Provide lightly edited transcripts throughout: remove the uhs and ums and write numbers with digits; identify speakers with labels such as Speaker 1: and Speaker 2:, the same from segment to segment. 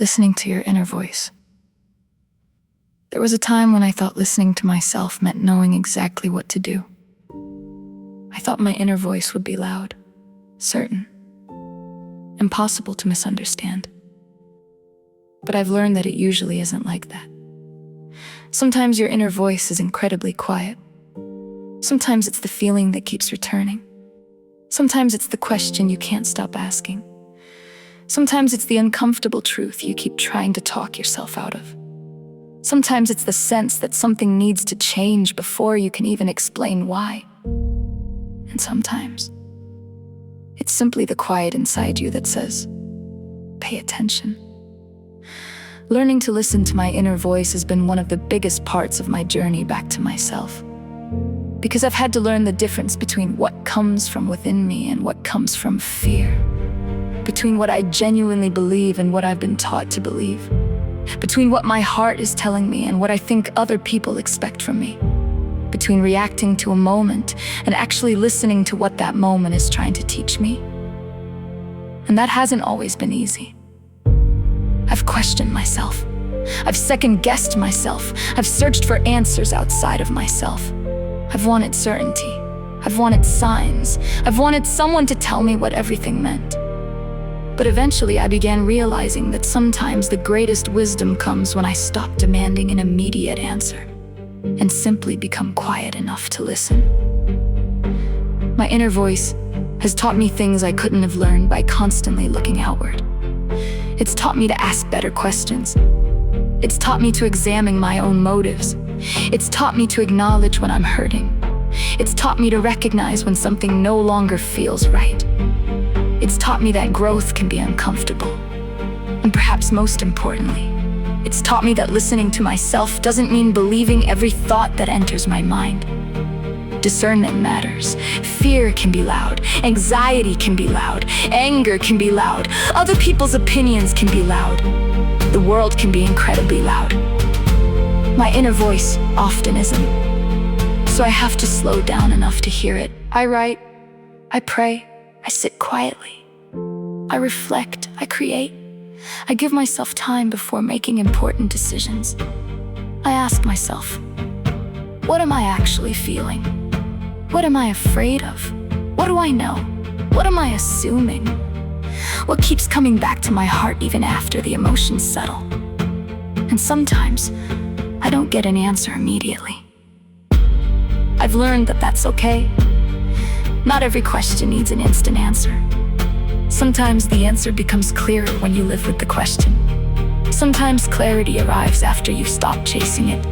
Speaker 1: listening to your inner voice. There was a time when I thought listening to myself meant knowing exactly what to do. I thought my inner voice would be loud, certain, impossible to misunderstand. But I've learned that it usually isn't like that. Sometimes your inner voice is incredibly quiet. Sometimes it's the feeling that keeps returning. Sometimes it's the question you can't stop asking. Sometimes it's the uncomfortable truth you keep trying to talk yourself out of. Sometimes it's the sense that something needs to change before you can even explain why. And sometimes it's simply the quiet inside you that says, pay attention. Learning to listen to my inner voice has been one of the biggest parts of my journey back to myself. Because I've had to learn the difference between what comes from within me and what comes from fear. Between what I genuinely believe and what I've been taught to believe. Between what my heart is telling me and what I think other people expect from me. Between reacting to a moment and actually listening to what that moment is trying to teach me. And that hasn't always been easy. I've questioned myself. I've second-guessed myself. I've searched for answers outside of myself. I've wanted certainty. I've wanted signs. I've wanted someone to tell me what everything meant. But eventually I began realizing that sometimes the greatest wisdom comes when I stop demanding an immediate answer and simply become quiet enough to listen. My inner voice has taught me things I couldn't have learned by constantly looking outward. It's taught me to ask better questions. It's taught me to examine my own motives. It's taught me to acknowledge when I'm hurting. It's taught me to recognize when something no longer feels right. It's taught me that growth can be uncomfortable. And perhaps most importantly, it's taught me that listening to myself doesn't mean believing every thought that enters my mind. Discernment matters. Fear can be loud. Anxiety can be loud. Anger can be loud. Other people's opinions can be loud. The world can be incredibly loud. My inner voice often isn't. So I have to slow down enough to hear it. I write, I pray, I sit quietly. I reflect, I create. I give myself time before making important decisions. I ask myself, what am I actually feeling? What am I afraid of? What do I know? What am I assuming? What keeps coming back to my heart even after the emotions settle? And sometimes, I don't get an answer immediately. I've learned that that's okay. Not every question needs an instant answer. Sometimes the answer becomes clearer when you live with the question. Sometimes clarity arrives after you've stopped chasing it.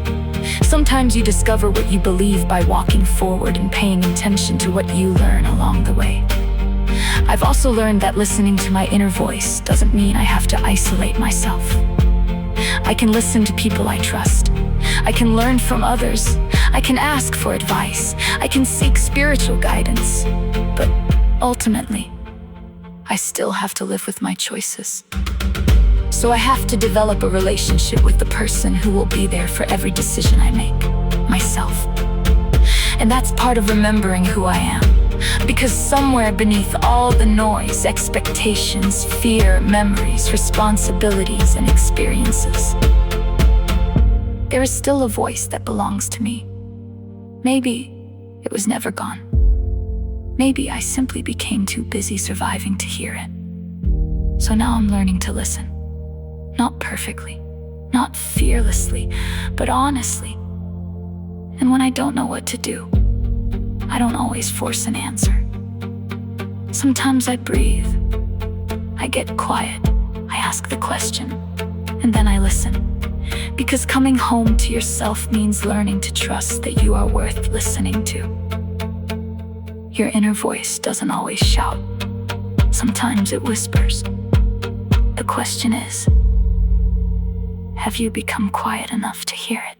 Speaker 1: Sometimes you discover what you believe by walking forward and paying attention to what you learn along the way. I've also learned that listening to my inner voice doesn't mean I have to isolate myself. I can listen to people I trust. I can learn from others. I can ask for advice. I can seek spiritual guidance. But ultimately, I still have to live with my choices. So I have to develop a relationship with the person who will be there for every decision I make, myself. And that's part of remembering who I am. Because somewhere beneath all the noise, expectations, fear, memories, responsibilities, and experiences, there is still a voice that belongs to me. Maybe it was never gone. Maybe I simply became too busy surviving to hear it. So now I'm learning to listen. Not perfectly, not fearlessly, but honestly. And when I don't know what to do, I don't always force an answer. Sometimes I breathe. I get quiet. I ask the question. And then I listen. Because coming home to yourself means learning to trust that you are worth listening to. Your inner voice doesn't always shout. Sometimes it whispers. The question is, have you become quiet enough to hear it?